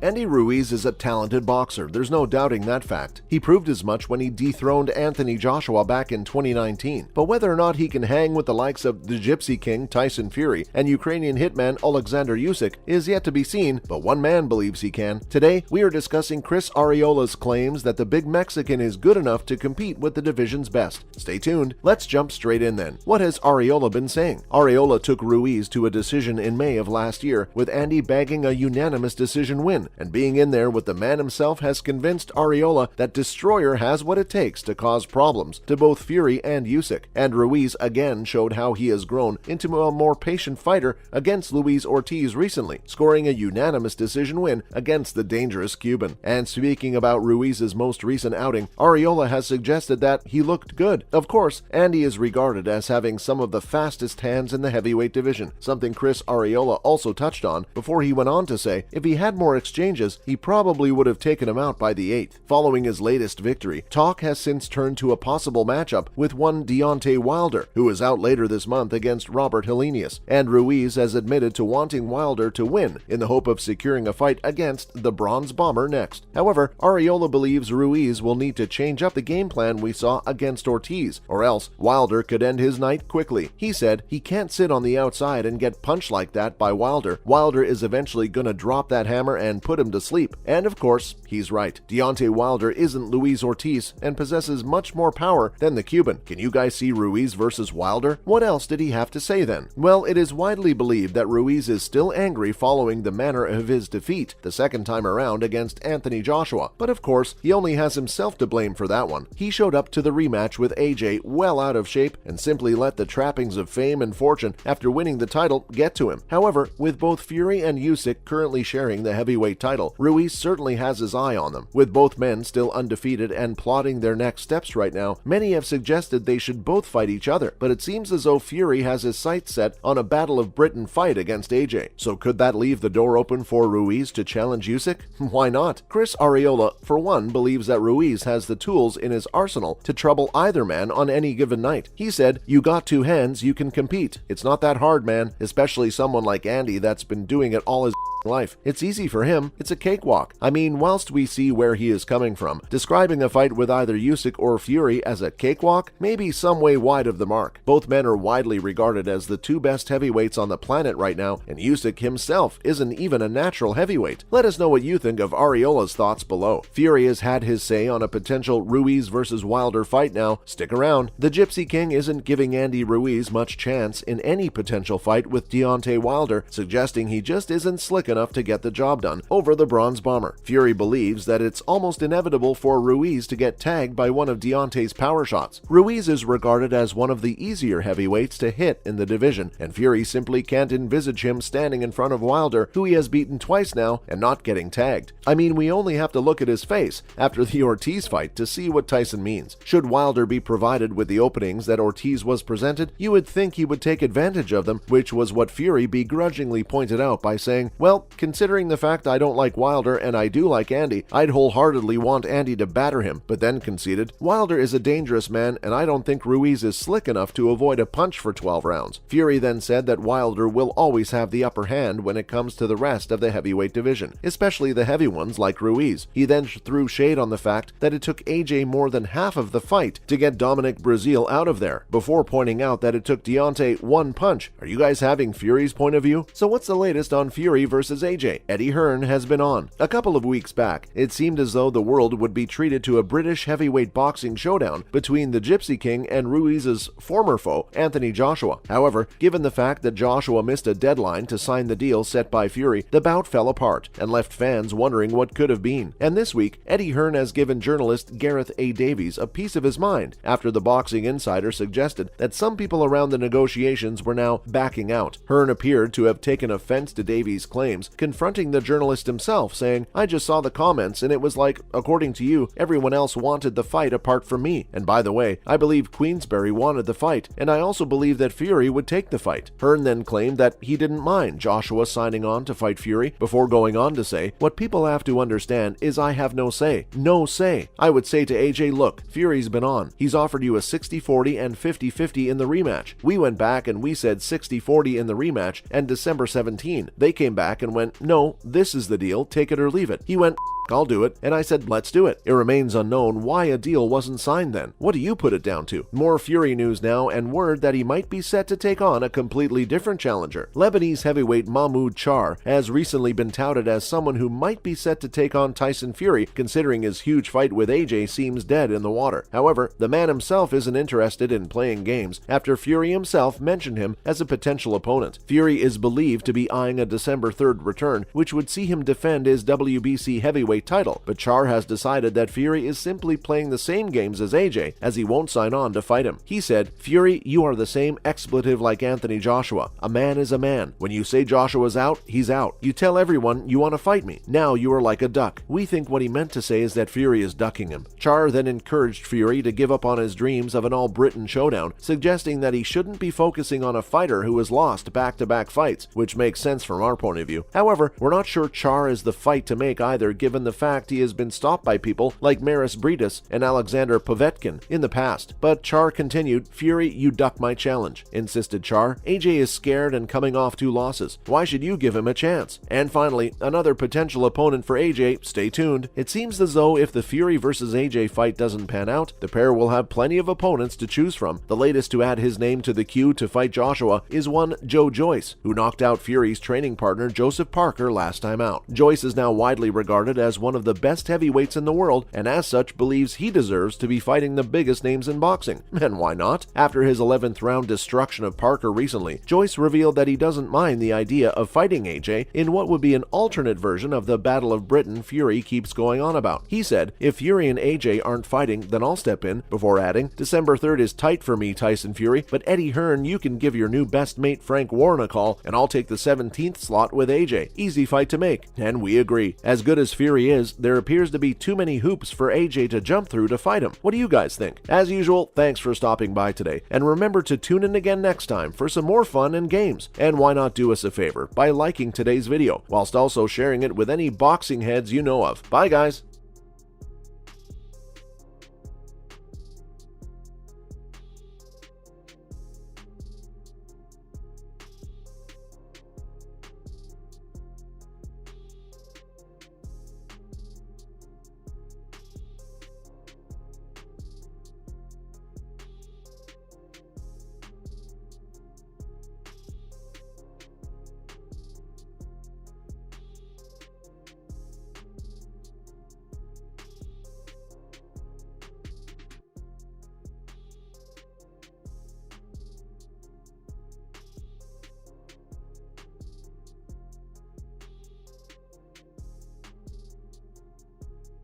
Andy Ruiz is a talented boxer, there's no doubting that fact. He proved as much when he dethroned Anthony Joshua back in 2019. But whether or not he can hang with the likes of the Gypsy King Tyson Fury and Ukrainian hitman Alexander Usyk is yet to be seen, but one man believes he can. Today, we are discussing Chris Ariola's claims that the big Mexican is good enough to compete with the division's best. Stay tuned. Let's jump straight in then. What has Ariola been saying? Ariola took Ruiz to a decision in May of last year, with Andy bagging a unanimous decision win, and being in there with the man himself has convinced Ariola that Destroyer has what it takes to cause problems to both Fury and Usyk, and Ruiz again showed how he has grown into a more patient fighter against Luis Ortiz recently, scoring a unanimous decision win against the dangerous Cuban. And speaking about Ruiz's most recent outing, Ariola has suggested that he looked good. Of course, Andy is regarded as having some of the fastest hands in the heavyweight division, something Chris Ariola also touched on before he went on to say if he had more exchanges, he probably would have taken him out by the 8th. Following his latest victory, talk has since turned to a possible matchup with one Deontay Wilder, who is out later this month against Robert Helenius, and Ruiz has admitted to wanting Wilder to win in the hope of securing a fight against the Bronze Bomber next. However, Ariola believes Ruiz will need to change up the game plan we saw against Ortiz, or else Wilder could end his night quickly. He said he can't sit on the outside and get punched like that by Wilder. Wilder is eventually gonna drop that hammer and put him to sleep. And of course, he's right. Deontay Wilder isn't Luis Ortiz and possesses much more power than the Cuban. Can you guys see Ruiz versus Wilder? What else did he have to say then? Well, it is widely believed that Ruiz is still angry following the manner of his defeat the second time around against Anthony Joshua. But of course, he only has himself to blame for that one. He showed up to the rematch with AJ well out of shape and simply let the trappings of fame and fortune after winning the title get to him. However, with both Fury and Usyk currently sharing the heavyweight title, Ruiz certainly has his eye on them. With both men still undefeated and plotting their next steps right now, many have suggested they should both fight each other, but it seems as though Fury has his sights set on a Battle of Britain fight against AJ. So could that leave the door open for Ruiz to challenge Usyk? Why not? Chris Ariola, for one, believes that Ruiz has the tools in his arsenal to trouble either man on any given night. He said, "You got two hands, you can compete. It's not that hard, man, especially someone like Andy that's been doing it all his life. It's easy for him. It's a cakewalk." I mean, whilst we see where he is coming from, describing a fight with either Usyk or Fury as a cakewalk may be some way wide of the mark. Both men are widely regarded as the two best heavyweights on the planet right now, and Usyk himself isn't even a natural heavyweight. Let us know what you think of Ariola's thoughts below. Fury has had his say on a potential Ruiz versus Wilder fight now. Stick around. The Gypsy King isn't giving Andy Ruiz much chance in any potential fight with Deontay Wilder, suggesting he just isn't slick enough to get the job done over the Bronze Bomber. Fury believes that it's almost inevitable for Ruiz to get tagged by one of Deontay's power shots. Ruiz is regarded as one of the easier heavyweights to hit in the division, and Fury simply can't envisage him standing in front of Wilder, who he has beaten twice now, and not getting tagged. I mean, we only have to look at his face after the Ortiz fight to see what Tyson means. Should Wilder be provided with the openings that Ortiz was presented, you would think he would take advantage of them, which was what Fury begrudgingly pointed out by saying, "Well, considering the fact I don't like Wilder and I do like Andy, I'd wholeheartedly want Andy to batter him," but then conceded, "Wilder is a dangerous man and I don't think Ruiz is slick enough to avoid a punch for 12 rounds. Fury then said that Wilder will always have the upper hand when it comes to the rest of the heavyweight division, especially the heavy ones like Ruiz. He then threw shade on the fact that it took AJ more than half of the fight to get Dominic Breazeale out of there, before pointing out that it took Deontay one punch. Are you guys having Fury's point of view? So what's the latest on Fury versus AJ? Eddie Hearn has been on. A couple of weeks back, it seemed as though the world would be treated to a British heavyweight boxing showdown between the Gypsy King and Ruiz's former foe, Anthony Joshua. However, given the fact that Joshua missed a deadline to sign the deal set by Fury, the bout fell apart and left fans wondering what could have been. And this week, Eddie Hearn has given journalist Gareth A. Davies a piece of his mind after the Boxing Insider suggested that some people around the negotiations were now backing out. Hearn appeared to have taken offense to Davies' claims, confronting the journalist himself, saying, "I just saw the comments and it was like, according to you, everyone else wanted the fight apart from me. And by the way, I believe Queensberry wanted the fight, and I also believe that Fury would take the fight." Hearn then claimed that he didn't mind Joshua signing on to fight Fury, before going on to say, "What people have to understand is I have no say. No say. I would say to AJ, look, Fury's been on. He's offered you a 60-40 and 50-50 in the rematch. We went back and we said 60-40 in the rematch, and December 17. They came back and went, "No, this is the deal, take it or leave it." He went, "I'll do it," and I said, "Let's do it." It remains unknown why a deal wasn't signed then. What do you put it down to? More Fury news now, and word that he might be set to take on a completely different challenger. Lebanese heavyweight Mahmoud Charr has recently been touted as someone who might be set to take on Tyson Fury, considering his huge fight with AJ seems dead in the water. However, the man himself isn't interested in playing games after Fury himself mentioned him as a potential opponent. Fury is believed to be eyeing a December 3rd return, which would see him defend his WBC heavyweight title, but Charr has decided that Fury is simply playing the same games as AJ, as he won't sign on to fight him. He said, "Fury, you are the same expletive like Anthony Joshua. A man is a man. When you say Joshua's out, he's out. You tell everyone you want to fight me. Now you are like a duck." We think what he meant to say is that Fury is ducking him. Charr then encouraged Fury to give up on his dreams of an all-Britain showdown, suggesting that he shouldn't be focusing on a fighter who has lost back-to-back fights, which makes sense from our point of view. However, we're not sure Charr is the fight to make either, given the fact he has been stopped by people like Maris Briedis and Alexander Povetkin in the past. But Charr continued, "Fury, you duck my challenge," insisted Charr. "AJ is scared and coming off 2 losses. Why should you give him a chance?" And finally, another potential opponent for AJ, stay tuned. It seems as though if the Fury versus AJ fight doesn't pan out, the pair will have plenty of opponents to choose from. The latest to add his name to the queue to fight Joshua is one Joe Joyce, who knocked out Fury's training partner Joseph Parker last time out. Joyce is now widely regarded as one of the best heavyweights in the world, and as such believes he deserves to be fighting the biggest names in boxing. And why not? After his 11th round destruction of Parker recently, Joyce revealed that he doesn't mind the idea of fighting AJ in what would be an alternate version of the Battle of Britain Fury keeps going on about. He said, "If Fury and AJ aren't fighting, then I'll step in," before adding, "December 3rd is tight for me, Tyson Fury, but Eddie Hearn, you can give your new best mate Frank Warren a call, and I'll take the 17th slot with AJ. Easy fight to make." And we agree. As good as Fury is, there appears to be too many hoops for AJ to jump through to fight him. What do you guys think? As usual, thanks for stopping by today, and remember to tune in again next time for some more fun and games. And why not do us a favor by liking today's video, whilst also sharing it with any boxing heads you know of. Bye guys!